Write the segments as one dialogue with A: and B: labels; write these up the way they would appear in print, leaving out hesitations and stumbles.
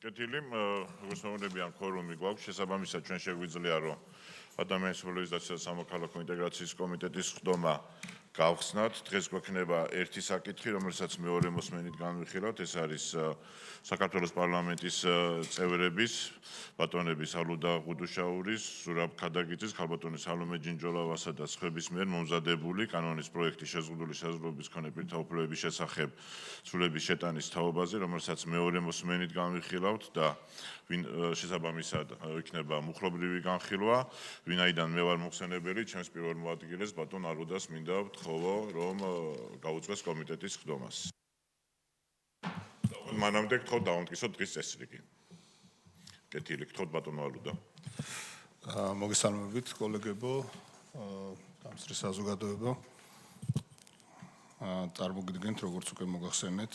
A: კეთილი, როგორც მოგონები ამ ფორუმი გვაქვს, შესაბამისად ჩვენ შეგვიძლია რომ ადამიანის მოლიზაცია და სამოქალაქო ინტეგრაციის კომიტეტის ხდომა გავხსნათ. დღეს გვექნება ერთი საკითხი, რომელსაც მეორე მოსმენით განვიხილავთ, ეს არის საქართველოს პარლამენტის წევრების, ბატონები სალუდა ღუდუშაურის, ზურაბ ქადაგიძის, ქალბატონი სალომე ჯინჯოლავასა და სხვების მიერ მომზადებული კანონის პროექტი შეზღუდული საზღვრების მქონე პირთა უფლებების შესახებ ცვლილების შეტანის თაობაზე, რომელსაც მეორე მოსმენით განვიხილავთ და შესაბამისად იქნება მუხლობრივი განხილვა, ვინაიდან მე ვარ მოხსენებელი, ჩემს პირველ მოადგილეს ბატონ არუდას მინდა ვთხოვო, რომ გაუწვეს კომიტეტის ხდომას. მანამდე გთხოვთ დავამტკიცოთ დღის წესრიგი. კეთილი, გთხოვთ ბატონ არუდა.
B: მოგესალმებით კოლეგებო, დამსწრე საზოგადოებო. წარმოგიდგენთ, როგორც უკვე მოგახსენეთ,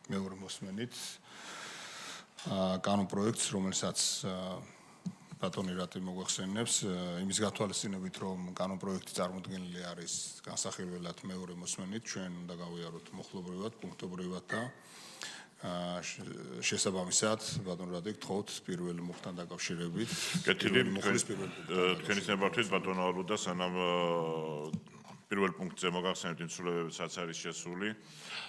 B: მეორე მოსმენით კანონ პროექტს, რომელსაც ბატონი რატი მოგვახსენებს, იმის გათვალისწინებით, რომ კანონ პროექტი წარმოდგენილი არის განსახილველად მეორე მოსმენით, ჩვენ უნდა გავიაროთ მოხლობრივად, პუნქტობრივად და შესაბამისად, ბატონ რატი გთხოვთ პირველი მუხთან დაკავშირებით.
A: კეთილი, თქვენის ნებართვით ბატონ არუდა, სანამ პირველ პუნქტზე მოგახსენებთ იმ ცვლილებებსაც არის შესული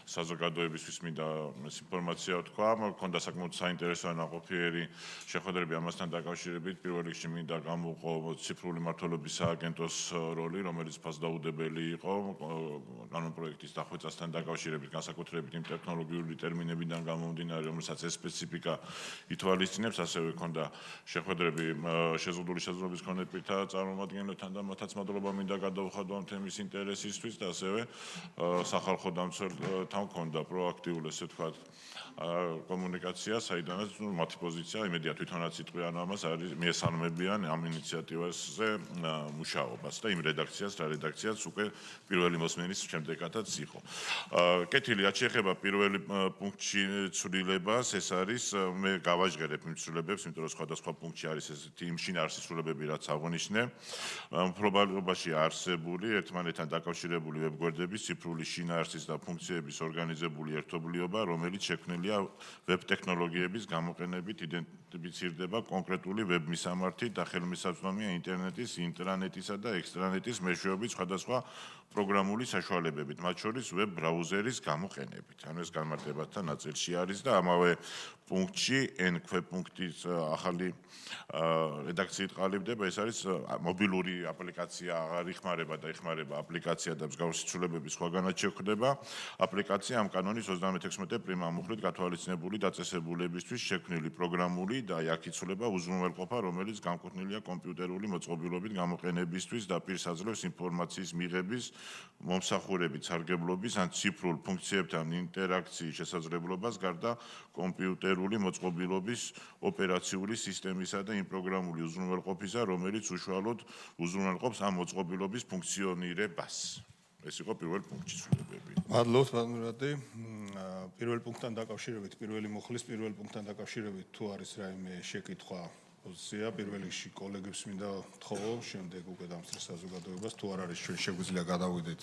A: საზოგადოებისთვის მინდა ინფორმაცია ვთქვა, მქონდა საკმაოდ საინტერესო ნაყოფიერი შეხვედრები ამასთან დაკავშირებით. პირველ რიგში მინდა გამოვყო ციფრული მმართველობის სააგენტოს როლი, რომელიც ფასდაუდებელი იყო კანონ პროექტის დახვეწასთან დაკავშირებით, განსაკუთრებით იმ ტექნოლოგიური ტერმინებიდან გამომდინარე, რომელსაც ეს სპეციფიკა ითვალისწინებს, ასევე მქონდა შეხვედრები შეზღუდული საზღვრების მქონე პირთა წარმომადგენლებთან და მათაც მადლობა მინდა გადავუხადო ამ თემის ინტერესისთვის და ასევე სახალხო დამცველთან მქონდა პროაქტიული, ესე ვთქვათ, კომუნიკაცია, საიდანაც მათი პოზიცია, იმედია თვითონაც იტყვიან ამას, არის მიესალმებიან ამ ინიციატივაზე მუშაობას და იმ რედაქციას, რა რედაქციაც უკვე პირველი მოსმენის შემდეგაც იყო. კეთილი, რაც შეეხება პირველი პუნქტში ცვლილებას, ეს არის მე გავაჟღერებ იმ ცვლილებებს, იმიტომ რომ სხვადასხვა პუნქტში არის ესეთი იმ შინაარსის ცვლილებები, რაც აღვნიშნე. მფლობელობაში არსებული ერთმანეთთან დაკავშირებული ვებგვერდების ციფრული შინაარსის და ფუნქციების ორგანიზებული ერთობლიობა, რომელიც შექმნილია ვებ ტექნოლოგიების გამოყენებით იდენტიფიცირდება კონკრეტული ვებმისამართი და ხელმისაწვდომია ინტერნეტის, ინტრანეტისა და ექსტრანეტის მეშვეობით სხვადასხვა პროგრამული საშუალებებით, მათ შორის ვებ ბრაუზერის გამოყენებით. ანუ ეს განმარტებათა ნაწილში არის და ამავე პუნქტში NQ პუნქტის ახალი რედაქციით ყალიბდება, ეს არის მობილური აპლიკაცია აღარ იხმარება და იხმარება აპლიკაცია და მსგავსი ცვლილებების სხვაგანაც შეხვდება. აპლიკაცია ამ კანონის 36 პრიმა მუხლით გათვალისწინებული დაწესებულებისთვის შექმნილი პროგრამული და აქ იცვლება უზრუნველყოფა, რომელიც განკუთვნილია კომპიუტერული მოწყობილობით გამოყენებისთვის და პირს აძლევს ინფორმაციის მიღების, მომსახურებით სარგებლობის ან ციფრულ ფუნქციებთან ინტერაქციის შესაძლებლობას გარდა კომპიუტერული მოწყობილობის ოპერაციული სისტემისა და იმ პროგრამული უზრუნველყოფისა, რომელიც უშუალოდ უზრუნველყოფს ამ მოწყობილობის ფუნქციონირებას. ეს იყო პირველ პუნქტში ცვლილებები.
B: მადლობთ ბატონ რატი. პირველ პუნქტთან დაკავშირებით, პირველი მუხლის პირველ პუნქტთან დაკავშირებით თუ არის რაიმე შეკითხვა, პოზიცია, პირველ რიგში კოლეგებს მინდა ვთხოვო, შემდეგ უკვე დამსწრე საზოგადოებას, თუ არ არის ჩვენ შეგვიძლია გადავიდეთ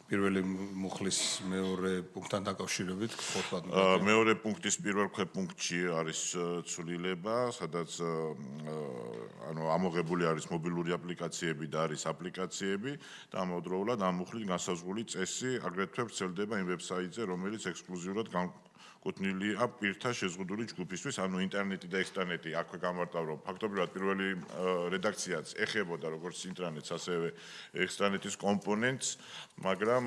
B: პირველი მუხლის მეორე პუნქტთან დაკავშირებით, გთხოვთ ბატონ.
A: მეორე პუნქტის პირველ პუნქტში არის ცვლილება, სადაც ანუ ამოღებული არის მობილური აპლიკაციები და არის აპლიკაციები და ამავდროულად ამ მუხლით განსაზღვრული წესი აგრეთვე ვრცელდება იმ ვებსაიტზე, რომელიც ექსკლუზიურად განკუთვნილია პირთა შეზღუდული ჯგუფისთვის, ანუ ინტერნეტი და ექსტრანეტი. აქვე გამარტავ, რომ ფაქტობრივად პირველი რედაქციაც ეხებოდა როგორც ინტერნეტს, ასევე ექსტრანეტის კომპონენტს, მაგრამ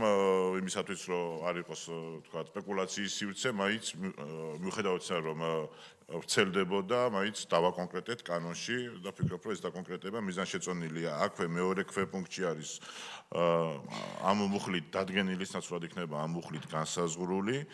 A: იმისათვის, რომ არ იყოს, თქვათ, სპეკულაციის სივრცე, მაინც მიუხედავად ისა, რომ ვრცელდებოდა, მაინც დავაკონკრეტეთ კანონში და ვფიქრობ, რომ ეს დაკონკრეტება მიზანშეწონილია. აქვე მეორე პუნქტში არის ამ მუხლით დადგენილი ნაცვლად იქნება ამ მუხლით განსაზღვრული.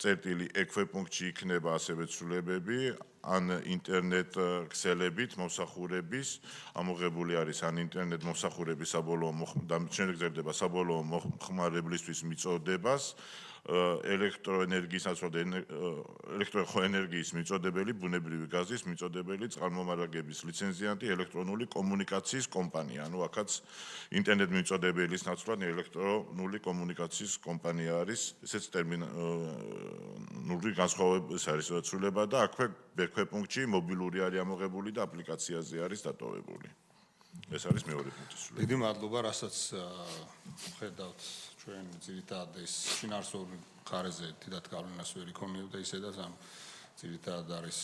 A: წერტილი ექვე პუნქტში იქნება ასევე ცვლილებები ან ინტერნეტ ქსელებით მომსახურების ამოღებული არის ან ინტერნეტ მომსახურების საბოლოო და შემდეგ წერდება საბოლოო მოხმარებლისთვის მიწოდებას ელექტროენერგიის მიწოდებელი, ბუნებრივი გაზის მიწოდებელი, წყალმომარაგების ლიცენზიანტი, ელექტრონული კომუნიკაციის კომპანია. ანუ აქაც ინტერნეტ მიწოდებელის ნაცვლად ელექტრონული კომუნიკაციის კომპანია არის, ესეც ნური განსხვავების არის ცვლილება და აქვე ბექვე პუნქტში მობილური არის ამოღებული და აპლიკაციაზე არის დატოვებული. ეს არის მეორე პუნქტის ცვლილება.
B: დიდი მადლობა, რასაც ხედავთ ჩვენ ძირითადად ეს ფინანსური ხარეზე დიდად გავლენას ვერ იქონიებდა ისედაც ამ ძირითადად არის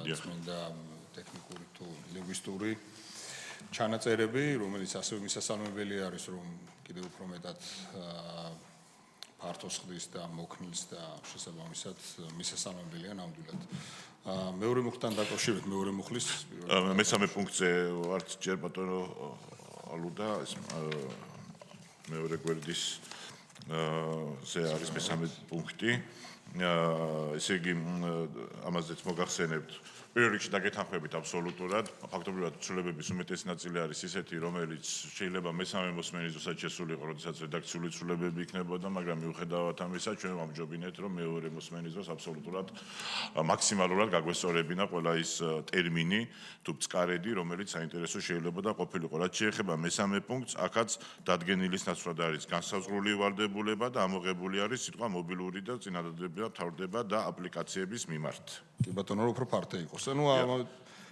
B: წმინდა ტექნიკური თუ ლინგვისტური ჩანაწერები, რომელიც ასევე მისასალმებელი არის, რომ კიდევ უფრო მეტად ფართოს ხდის და მოქნილს და შესაბამისად მისასალმებელია ნამდვილად. მეორე მუხლთან დაკავშირებით, მეორე მუხლის
A: მესამე პუნქტზე ვართ ჯერ ბატონო ალუდა ეს მეორე გვერდის ზე არის მესამე პუნქტი. ესე იგი ამაზეც მოგახსენებთ პირველ რიგში დაგეთანხმებით აბსოლუტურად ფაქტობრივად ცვლილებების უმეტესი ნაწილი არის ისეთი რომელიც შეიძლება მესამე მოსმენის დროსაც შესულიყო როდესაც რედაქციული ცვლილებები იქნებოდა მაგრამ მიუხედავად ამისა ჩვენ ვამჯობინეთ რომ მეორე მოსმენის დროს აბსოლუტურად მაქსიმალურად გაგვესწორებინა ყველა ის ტერმინი თუ წყარედი რომელიც საინტერესო შეიძლება და ყოფილიყო რაც შეეხება მესამე პუნქტს აქაც დადგენილის ნაცვლად არის განსაზღვრული ვალდებულება და ამოღებული არის სიტყვა მობილური და წინადადება თავდება და აპლიკაციების მიმართ.
B: კი ბატონო, უფრო ფართო იყოს. ანუ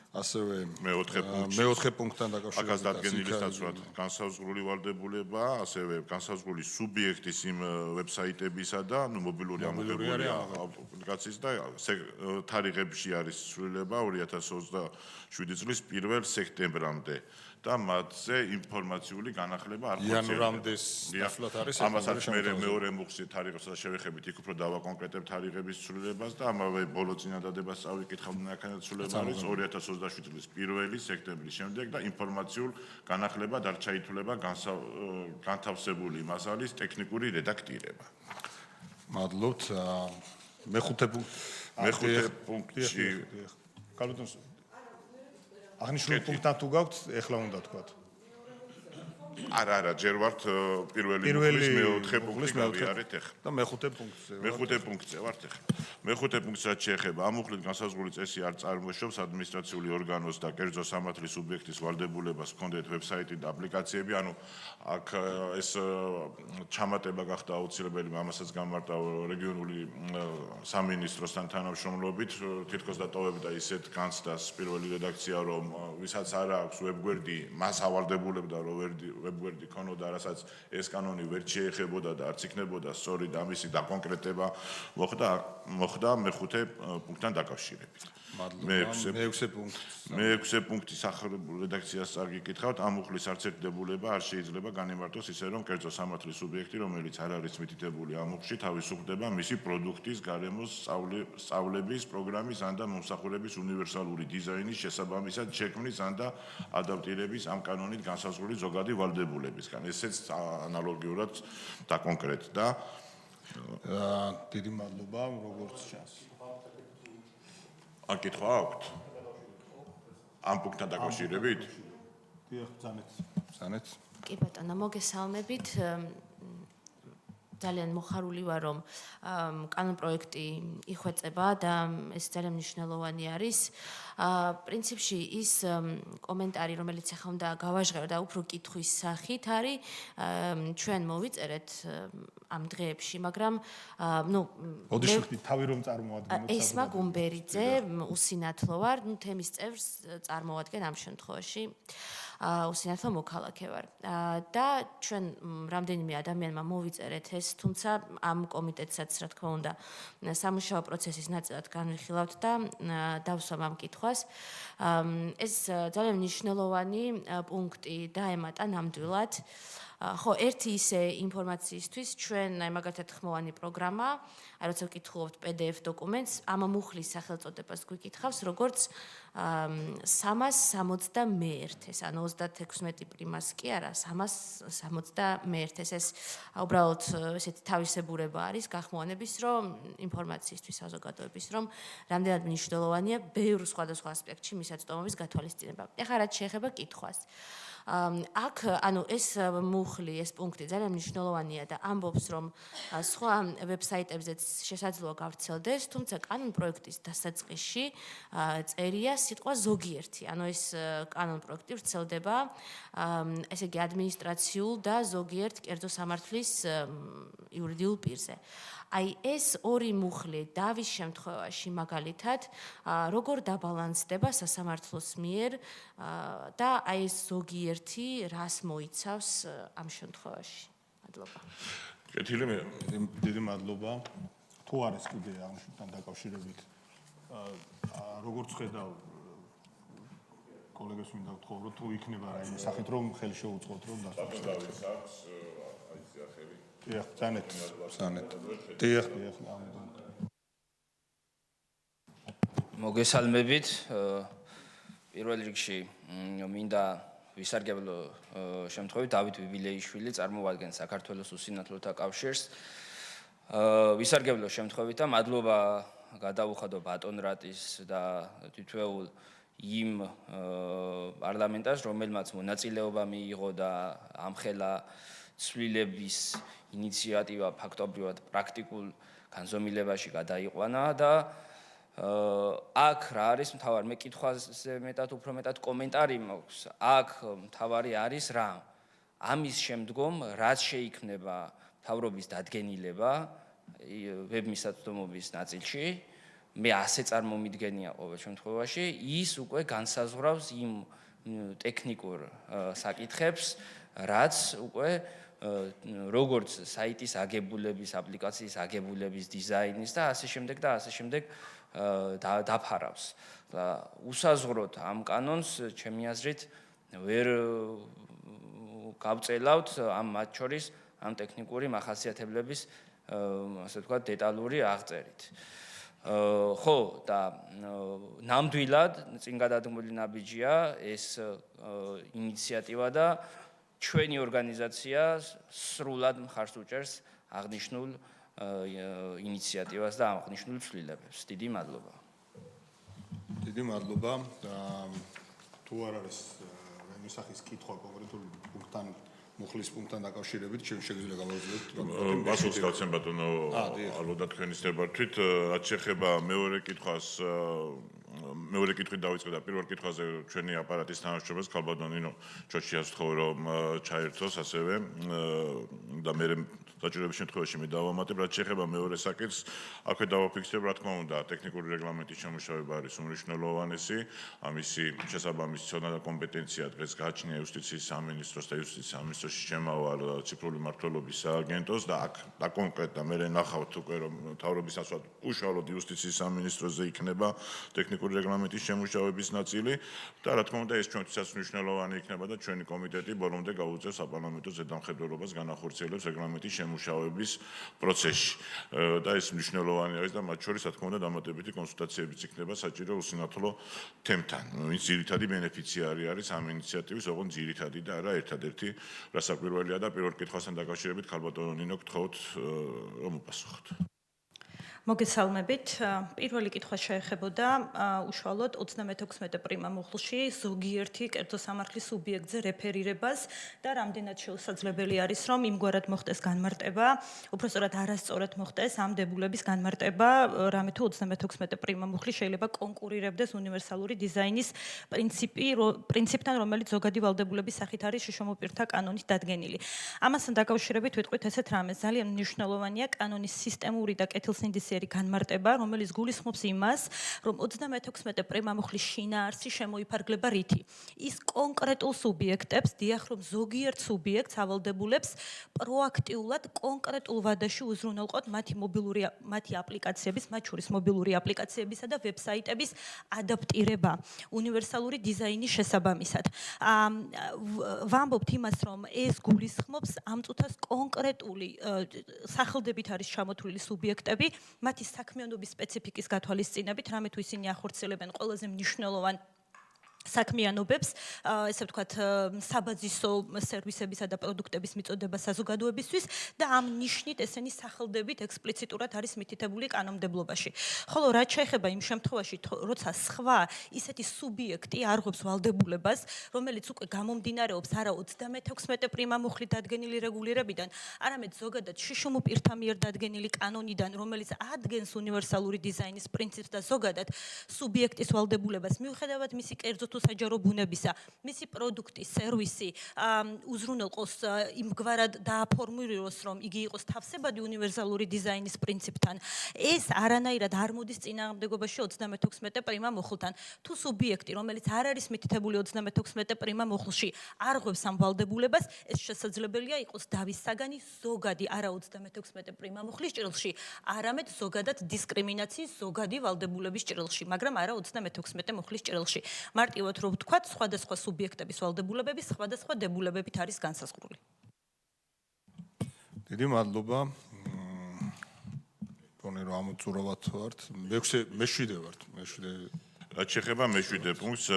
B: ასევე
A: მეოთხე
B: პუნქტთან დაკავშირებით
A: აქაც დადგენილის ნაცვლად განსაზღვრული ვალდებულება, ასევე განსაზღვრული სუბიექტის იმ ვებსაიტებისა და მობილური ამოღებული აპლიკაციის და თარიღებში არის ცვლილება 2027 წლის 1 სექტემბრამდე. და მათზე ინფორმაციული განახლება არ ხდება.
B: იანვრამდეს ნაცვლად არის
A: ამასაც მეორე მუხლში თარიღებსაც შევეხებით, იქ უფრო დავაკონკრეტებთ თარიღების ცვლილებას და ამავე ბოლო წინადადებას წავიკითხავთ ნახანად ცვლილება არის 2027 წლის 1 სექტემბრის შემდეგ და ინფორმაციულ განახლებად არ ჩაითვლება განთავსებული მასალის ტექნიკური რედაქტირება.
B: მადლობთ. მეხუთე
A: პუნქტში
B: აღნიშნული პუნქტთან თუ გაქვთ, ეხლა უნდა თქვათ.
A: არა, ჯერ ვართ პირველი მუხლის მეოთხე პუნქტი გავიარეთ ახლა.
B: და მეხუთე პუნქტზე.
A: მეხუთე პუნქტზე ვართ ახლა. მეხუთე პუნქტს რაც შეეხება ამ მუხლით განსაზღვრული წესი არ წარმოშობს ადმინისტრაციული ორგანოს და კერძო სამართლის სუბიექტის ვალდებულებას ჰქონდეთ ვებსაიტი და აპლიკაციები, ანუ აქ ეს ჩამატება გახდა აუცილებელი, ამასაც გამარტა რეგიონული სამინისტროსთან თანამშრომლობით, თითქოს დატოვებდა ისეთ განცდას პირველი რედაქცია, რომ ვისაც არ აქვს ვებგვერდი, მას ავალდებულებდა რომ ვებგვერდი ქონოდა, რასაც ეს კანონი ვერ შეეხებოდა და არც იქნებოდა სწორი და მისი დაკონკრეტება მოხდა მეხუთე პუნქტთან დაკავშირებით. მეექვსე პუნქტი სახარებულ რედაქციას წაგიკითხავთ, ამ მუხლის არც ერთი დებულება არ შეიძლება განემართოს ისე რომ კერძო სამართლის სუბიექტი, რომელიც არ არის მითითებული ამ მუხლში, თავისუფლდება მისი პროდუქტის, გარემოს, სწავლების, პროგრამის ან და მომსახურების უნივერსალური დიზაინის შესაბამისად შექმნის ან და ადაპტირების ამ კანონით განსაზღვრული ზოგადი ვალდებულებისგან. ესეც ანალოგიურად დაკონკრეტდა.
B: დიდი მადლობა, როგორც ჩანს.
A: ან კითხვა აქვთ? ამ პუნქტთან დაკავშირებით?
B: დიახ, ბრძანეთ.
C: კი ბატონო, მოგესალმებით. ძალიან მოხარული ვარ, რომ კანონპროექტი იხვეწება და ეს ძალიან მნიშვნელოვანი არის. პრინციპში ის კომენტარი, რომელიც ახლა უნდა გავაჟღერო და უფრო კითხვის სახით არის, ჩვენ მოვიწერეთ ამ დღეებში, მაგრამ
B: ოდიშით თავი რომ წარმოადგენთ
C: ესმა გუმბერიძე უსინათლო ვარ, თემის წევრს წარმოადგენ ამ შემთხვევაში. უსინათლო მოქალაქე ვარ. და ჩვენ რამდენიმე ადამიანმა მოვიწერეთ ეს, თუმცა ამ კომიტეტსაც, რა თქმა უნდა, სამუშაო პროცესის ნაწილად განვიხილავთ და დავსვამ ამ კითხვას. ეს ძალიან მნიშვნელოვანი პუნქტი დაემატა ნამდვილად. ხო, ერთი ისე ინფორმაციისთვის ჩვენ აი მაგალითად ხმოვანი პროგრამა, აი როცა ვკითხულობთ PDF დოკუმენტს, ამ მუხლის სახელწოდებას გვიკითხავს, როგორც 361-ეს, ანუ 36 პრიმას კი არა, 361-ეს. ეს უბრალოდ ესეთი თავისებურება არის გახმოვანების, რომ ინფორმაციისთვის, საზოგადოების, რომ რამდენად მნიშვნელოვანია ბევრ სხვადასხვა ასპექტში მისაწვდომობის გათვალისწინება. ეხლა რაც შეეხება კითხვას. აქ ანუ ეს მუხლი, ეს პუნქტი ძალიან მნიშვნელოვანია და ამბობს, რომ სხვა ვებსაიტებზეც შესაძლოა გავრცელდეს, თუმცა კანონპროექტის დასაწყისში წერია სიტყვა ზოგიერთი. ანუ ეს კანონპროექტი ვრცელდება, ესე იგი ადმინისტრაციულ და ზოგიერთ კერძო სამართლის იურიდიულ პირზე. აი ეს ორი მუხლი დავის შემთხვევაში მაგალითად როგორ დაბალანსდება სასამართლოს მიერ და აი ეს ზოგიერთი რას მოიცავს ამ შემთხვევაში? მადლობა.
A: კეთილი მე
B: დიდი მადლობა. თუ არის კიდე ამასთან დაკავშირებით როგორც ხედავ კოლეგებს მინდა ვთხოვ რომ თუ იქნება რაიმე სახით რომ ხელი შეუწყოთ რომ
A: დავის აქვს აი ზიახელი.
B: დიახ, სანეთ. დიახ.
D: მოგესალმებით. პირველ რიგში მინდა ვისარგებლო შემთხვევით დავით ბიბილეიშვილი წარმოადგენს საქართველოს უსინათლოთა კავშირს. ვისარგებლო შემთხვევით და მადლობა გადაუხადო ბატონ რატის და თითოეულ იმ პარლამენტარს, რომელმაც მონაწილეობა მიიღო და ამხელა ცვლილების ინიციატივა ფაქტობრივად პრაქტიკულ განზომილებაში გადაიყვანა და აქ რა არის მთავარი მე კითხვაზე უფრო მეტად კომენტარი მაქვს. აქ მთავარი არის რა? ამის შემდგომ რაც შეიქმნება მთავრობის დადგენილება ვებმისაწვდომობის ნაწილში მე ასე წარმომიდგენია ყოველ შემთხვევაში ის უკვე განსაზღვრავს იმ ტექნიკურ საკითხებს რაც უკვე როგორც საიტის აგებულების, აპლიკაციის აგებულების დიზაინის და ასე შემდეგ დაფარავს. უსაზღვროდ ამ კანონს ჩემი აზრით ვერ გავწელავთ ამ მათ შორის ამ ტექნიკური მახასიათებლების ასე ვთქვათ დეტალური აღწერით. ხო და ნამდვილად წინ გადადგმული ნაბიჯია ეს ინიციატივა და ჩვენი ორგანიზაცია სრულად მხარს უჭერს აღნიშნულ ინიციატივას და აღნიშნულ ცვლილებებს. დიდი მადლობა.
B: დიდი მადლობა. თუ არ არის რაიმე სახის კითხვა კონკრეტული პუნქტთან მუხლის პუნქტთან დაკავშირებით, შეგვიძლია გავაზრდოთ რომ
A: პასუხს გავცემ ბატონო ალბათ თქვენის ნებართვით, რაც შეეხება მეორე კითხვას მეორე კითხვით დავიწყე და პირველ კითხვაზე ჩვენი აპარატის თანამშრომლებს ქალბატონ ნინო ჩოჩიას ვთხოვ რომ ჩაერთოს ასევე და მე საჭიროების შემთხვევაში მე დავამატებ რაც შეეხება მეორე საკითხს აქვე დავაფიქსირებ რა თქმა უნდა ტექნიკური რეგლამენტის შემუშავება არის უმნიშვნელოვანესი ამისი შესაბამისი ცოდნა და კომპეტენცია დღეს გააჩნია იუსტიციის სამინისტროს და იუსტიციის სამინისტროში შემავალ ციფრული მმართველობის სააგენტოს და აქ და კონკრეტულად მე ნახავთ უკვე რომ მთავრობის ასვათ უშუალოდ იუსტიციის სამინისტროზე იქნება ტექნიკური რეგლამენტის შემუშავების ნაწილი და რა თქმა უნდა ეს ჩვენთვისაც მნიშვნელოვანი იქნება და ჩვენი კომიტეტი ბოლომდე გაუწევს საპარლამენტო ზედამხედველობას განახორციელებს რეგლამენტის შემუშავების პროცესში და ეს მნიშვნელოვანი არის და მათ შორის რა თქმა უნდა დამატებითი კონსულტაციებიც იქნება საჭირო უსინათლო თემთან ვინც ძირითადი ბენეფიციარი არის ამ ინიციატივის ოღონდ ძირითადი და არა ერთადერთი რასაკვირველია და პირველ კითხვასთან დაკავშირებით ქალბატონო ნინო გთხოვთ რომ უპასუხოთ
E: მოგესალმებით. პირველი კითხვა შეეხებოდა უშუალოდ 36 პრიმა მუხლში ზოგიერთი კერძო სამართლის სუბიექტზე რეფერირებას და რამდენად შეუსაძლებელი არის რომ იმგვარად მოხდეს განმარტება, უпростоრად არასწორად მოხდეს ამ დებულების განმარტება, რამე თუ 36 პრიმა მუხლი შეიძლება კონკურირებდეს უნივერსალური დიზაინის პრინციპთან, რომელიც ზოგადი ვალდებულების სახით არის შრომპირთა კანონით დადგენილი. ამასთან დაკავშირებით ვიტყვით ესეთ რამეს, ძალიან მნიშვნელოვანია კანონის სისტემური და კეთილსინდისიერი განმარტება, რომელიც გულისხმობს იმას, რომ 36 პრიმა მუხლის შინაარსი შემოიფარგლება რითი. ის კონკრეტულ სუბიექტებს, დიახ, რომ ზოგიერთ სუბიექტს ავალდებულებს პროაქტიულად კონკრეტულ ვადაში უზრუნველყოთ მათი აპლიკაციების, მათ შორის მობილური აპლიკაციებისა და ვებსაიტების ადაპტირება უნივერსალური დიზაინის შესაბამისად. ვამბობთ იმას, რომ ეს გულისხმობს ამ წუთას კონკრეტული სახელდებით არის ჩამოთვლილი სუბიექტები, მათი საქმიანობის სპეციფიკის გათვალისწინებით, რამე თუ ისინი ახორციელებენ ყველაზე მნიშვნელოვან საქმიანობებს, ესე ვთქვათ, საბაზისო სერვისებისა და პროდუქტების მიწოდება საზოგადოებისთვის და ამ ნიშნით ესენი სახელდებით ექსპლიციტურად არის მითითებული კანონმდებლობაში. ხოლო რაც შეეხება იმ შემთხვევაში, როცა სხვა ისეთი სუბიექტი არღვევს ვალდებულებას, რომელიც უკვე გამომდინარეობს არა 36 პრიმა მუხლით დადგენილი რეგულირებიდან, არამედ ზოგადად შიშომო პირთა მიერ დადგენილი კანონიდან, რომელიც ადგენს უნივერსალური დიზაინის პრინციპს და ზოგადად სუბიექტის ვალდებულებას, მიუხედავად მისი კერძო თუ თუ საჯარო ბუნებისა, მისი პროდუქტი, სერვისი უზრუნველყოს იმგვარად დააფორმიროს, რომ იგი იყოს თავსებადი უნივერსალური დიზაინის პრინციპთან. ეს არანაირად არ მოდის წინააღმდეგობაში 36 პრიმა მუხლთან. თუ სუბიექტი, რომელიც არ არის მითითებული 36 პრიმა მუხლში, არ ღვევს ამ ვალდებულებას, ეს შესაძლებელია იყოს დავის საგანი ზოგადი, არა 36 პრიმა მუხლის ჭრილში, არამედ ზოგადად დისკრიმინაციის ზოგადი ვალდებულების ჭრილში, მაგრამ არა 36 მუხლის ჭრილში. მარტივად რომ ვთქვათ, სხვადასხვა სუბიექტების ვალდებულებები სხვადასხვა დებულებებით არის განსაზღვრული.
B: დიდი მადლობა. თქონი რომ ამოწურავად ვართ. მე-7 ვართ. მე-7
A: რაც შეეხება მე-7 პუნქტს,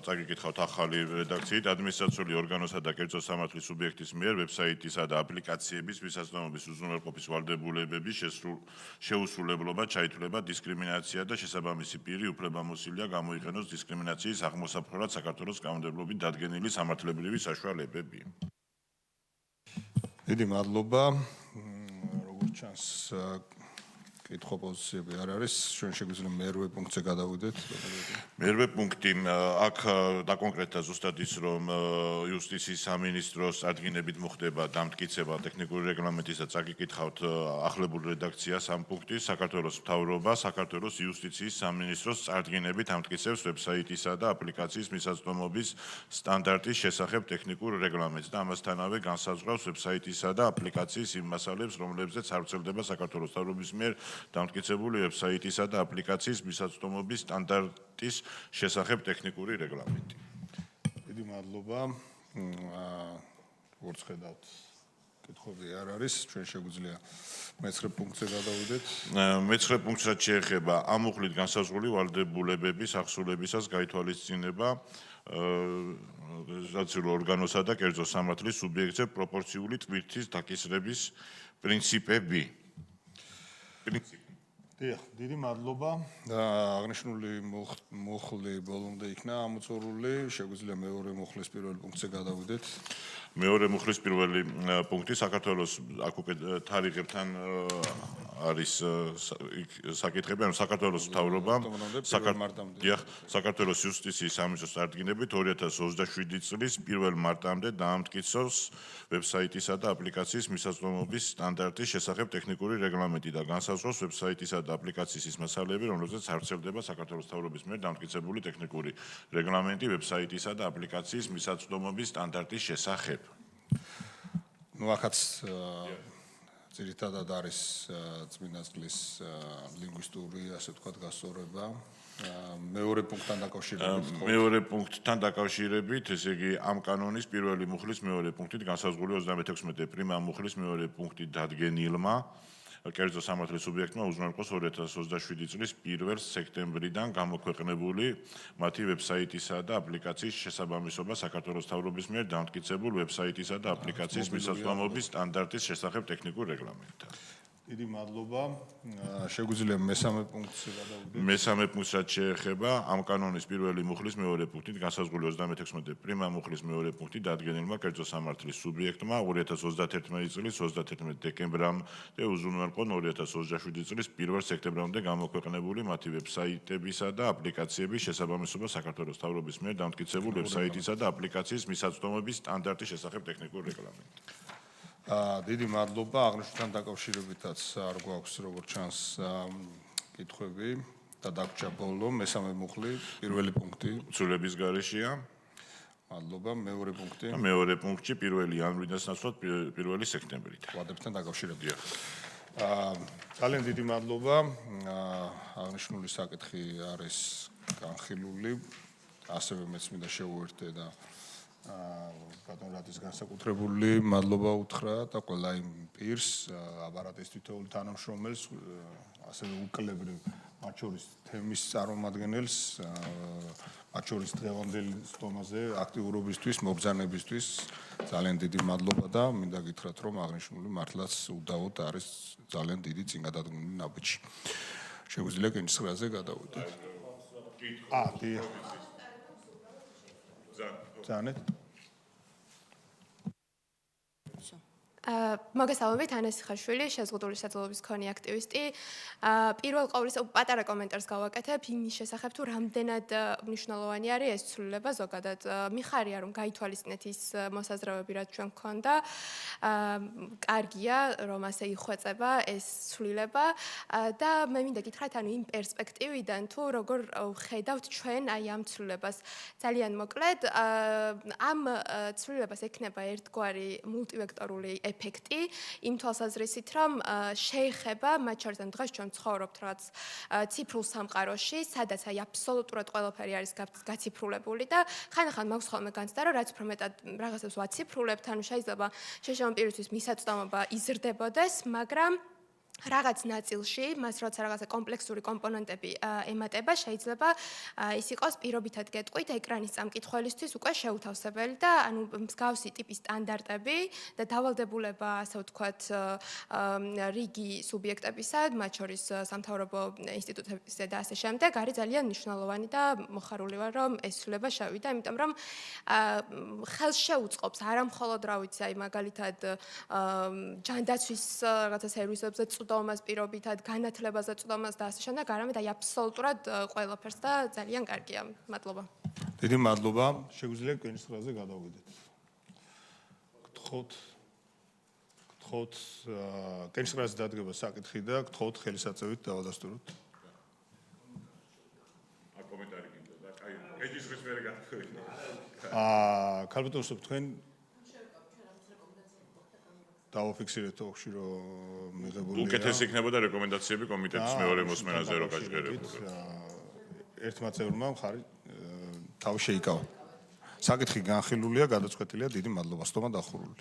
A: წაგიკითხავთ ახალი რედაქციით, ადმინისტრაციული ორგანოსა და კერძო სამართლის სუბიექტის მიერ ვებსაიტისა და აპლიკაციების მისაწვდომობის უზრუნველყოფის ვალდებულებების შეუსრულებლობა, ჩაითვლება დისკრიმინაცია და შესაბამისი პირი უფლებამოსილია გამოიყენოს დისკრიმინაციის აღმოსაფხვრად საქართველოს კანონმდებლობით დადგენილი სამართლებრივი საშუალებები.
B: დიდი მადლობა. როგორც ჩანს, კითხვა პოზიციები არ არის. ჩვენ შეგვიძლია მე-8 პუნქტზე გადავიდეთ.
A: მე-8 პუნქტი აქ დაკონკრეტდა ზუსტად ის, რომ იუსტიციის სამინისტროს წარდგინებით მოხდება დამტკიცება ტექნიკური რეგლამენტის და წაგიკითხავთ ახლებულ რედაქციას ამ პუნქტის. საქართველოს მთავრობა საქართველოს იუსტიციის სამინისტროს წარდგინებით ამტკიცებს ვებსაიტისა და აპლიკაციის მისაწვდომობის სტანდარტის შესახებ ტექნიკურ რეგლამენტს და ამასთანავე განსაზღვრავს ვებსაიტისა და აპლიკაციის იმ მასალებს, რომლებზეც არ ვრცელდება საქართველოს მთავრობის მიერ დამტკიცებული ვებსაიტისა და აპლიკაციის მისაწვდომობის სტანდარტის შესახებ ტექნიკური რეგლამენტი.
B: დიდი მადლობა. როგორც ხედავთ, კითხვები არ არის. ჩვენ შეგვიძლია მე-9 პუნქტზე გადავიდეთ.
A: მე-9 პუნქტს რაც შეეხება ამუხლით განსაზღვრული ვალდებულებების აღსრულებისას გაითვალისწინება ადმინისტრაციულ ორგანოსა და კერძო სამართლის სუბიექტზე პროპორციული ტვირთის დაკისრების პრინციპები.
B: დიდი მადლობა. აღნიშნული მუხლი ბოლომდე იქნა ამოწურული. შეგვიძლია მე-2 მუხლის პირველ პუნქტზე გადავიდეთ.
A: მეორე მუხლის პირველი პუნქტი საქართველოს აქ უკვე თარიღებთან არის საკითხები, ანუ საქართველოს მთავრობა საქართველოს იუსტიციის სამინისტროს წარდგინებით 2027 წლის 1 მარტამდე დაამტკიცოს ვებსაიტისა და აპლიკაციის მისაწვდომობის სტანდარტის შესახებ ტექნიკური რეგლამენტი და განსაზღვროს ვებსაიტისა და აპლიკაციის ის მასალები, რომლებზეც არ ვრცელდება საქართველოს მთავრობის მიერ დამტკიცებული ტექნიკური რეგლამენტი ვებსაიტისა და აპლიკაციის მისაწვდომობის სტანდარტის შესახებ.
B: ნუ ახაც ძირითადად არის წმინდა წყლის ლინგვისტური, ასე ვთქვათ, გასწორება. მეორე პუნქტთან დაკავშირებით.
A: მეორე პუნქტთან დაკავშირებით, ესე იგი, ამ კანონის პირველი მუხლის მეორე პუნქტით განსაზღვრული 36 პრიმა მუხლის მეორე პუნქტით დადგენილმა კერძო სამართლის სუბიექტმა უზრუნველყოს 2027 წლის 1 სექტემბრიდან გამოქვეყნებული მათი ვებსაიტისა და აპლიკაციის შესაბამისობა საქართველოს მთავრობის მიერ დამტკიცებულ ვებსაიტისა და აპლიკაციის მისაწვდომობის სტანდარტის შესახებ ტექნიკურ რეგლამენტთან.
B: დიდი მადლობა. შეგვიძლია მე-3 პუნქტზე გადავიდეთ.
A: მე-3 პუნქტს რაც შეეხება ამ კანონის პირველი მუხლის მეორე პუნქტით განსაზღვრული 36 პრიმა მუხლის მეორე პუნქტით დადგენილმა კერძო სამართლის სუბიექტმა 2031 წლის 31 დეკემბრამდე უზრუნველყონ 2027 წლის 1 სექტემბრამდე გამოქვეყნებული მათი ვებსაიტებისა და აპლიკაციების შესაბამისობა საქართველოს მთავრობის მიერ დამტკიცებულ ვებსაიტისა და აპლიკაციის მისაწვდომობის სტანდარტის შესახებ ტექნიკურ რეგლამენტს.
B: დიდი მადლობა. აღნიშნულთან დაკავშირებითაც არ გვაქვს როგორც ჩანს კითხვები და დაგვრჩა ბოლო მე-3 მუხლი პირველი პუნქტი
A: ცვლილების გარეშეა.
B: მადლობა. მეორე პუნქტი
A: მეორე პუნქტში 1 იანვრიდან ნაცვლად 1 სექტემბრიდან.
B: ვადებთან დაკავშირებით. ძალიან დიდი მადლობა. აღნიშნული საკითხი არის განხილული. ასევე მეც მინდა შევუერთდე და ბატონ რატის განსაკუთრებული მადლობა უთხრა და ყველა იმ პირს, აპარატის თითოეულ თანამშრომელს, ასევე უკლებრივ მათ შორის თემის წარმომადგენელს, მათ შორის დღევანდელი სტომაზე აქტიურობისთვის, მობრძანებისთვის ძალიან დიდი მადლობა და მინდა გითხრათ, რომ აღნიშნული მართლაც უდაოდ არის ძალიან დიდი წინგადადგმული ნაბიჯი. შეგვიძლია კენჭისყრაზე გადავიდეთ.
C: ა
F: მოგესალმებით, ანას ხაშვილი, შეზღუდული საძილობის მქონე აქტივისტი. პირველ ყოვლისა პატარა კომენტარს გავაკეთებ იმის შესახებ, თუ რამდენად მნიშვნელოვანი არის ეს ცვლილება ზოგადად. მიხარია, რომ გაითვალისწინეთ ის მოსაზრებები, რაც ჩვენ გქონდა. კარგია, რომ ასე იხვეწება ეს ცვლილება და მე მინდა გითხრათ, ანუ იმ პერსპექტივიდან, თუ როგორ ვხედავთ ჩვენ აი ამ ცვლილებას. ძალიან მოკლედ, ამ ცვლილებას ექნება ერთგვარი მულტივექტორული ეფექტი იმ თვალსაზრისით, რომ შეეხება მათ შორის ან დღეს ჩვენ ცხოვრობთ რაღაც ციფრულ სამყაროში, სადაც აი აბსოლუტურად ყველაფერი არის გაციფრულებული და ხანდახან მაქვს ხოლმე განცდა, რომ რაც უფრო მეტად რაღაცებს ვაციფრულებთ, ანუ შეიძლება შეშემო პირისთვის მისაწვდომობა იზრდებოდეს, მაგრამ რაღაც ნაწილში, მას როცა რაღაცა კომპლექსური კომპონენტები ემატება, შეიძლება ის იყოს პირობითად გეტყვით ეკრანის წამკითხველისთვის უკვე შეუთავსებელი და ანუ მსგავსი ტიპის სტანდარტები და დავალდებულება, ასე ვთქვათ, რიგი სუბიექტებისა, მათ შორის სამთავრობო ინსტიტუტებისა და ასე შემდეგ, არის ძალიან მნიშვნელოვანი და მოხარული ვარ, რომ ეს ცვლილება შევიდა, იმიტომ რომ ხელს შეუწყობს არამხოლოდ რა ვიცი, აი მაგალითად ჯანდაცვის რაღაცა სერვისებზე წვდომას პირობითად, განათლებაზე წვდომას და ასე შემდეგ, არამედ აი აბსოლუტურად ყველაფერს და ძალიან კარგია. მადლობა.
B: დიდი მადლობა. შეგვიძლია კენჭრაზე გადავიდეთ. გთხოვთ კენჭრაზე დადგება საკითხი და გთხოვთ ხელისაწევით დავადასტუროთ.
A: კომენტარი გინდა და აი კენჭრის მერე გადავიდეთ.
B: ქალბატონო, თქვენ დავაფიქსირეთ ოქში რომ მიღებულია.
A: უკეთესი იქნებოდა რეკომენდაციები კომიტეტის მეორე მოსმენაზე რო გაჟღერებულიყო.
B: ერთმა წევრმა მხარი თავი შეიკავა. საკითხი განხილულია, გადაწყვეტილია. დიდი მადლობა. სტომა დახურული.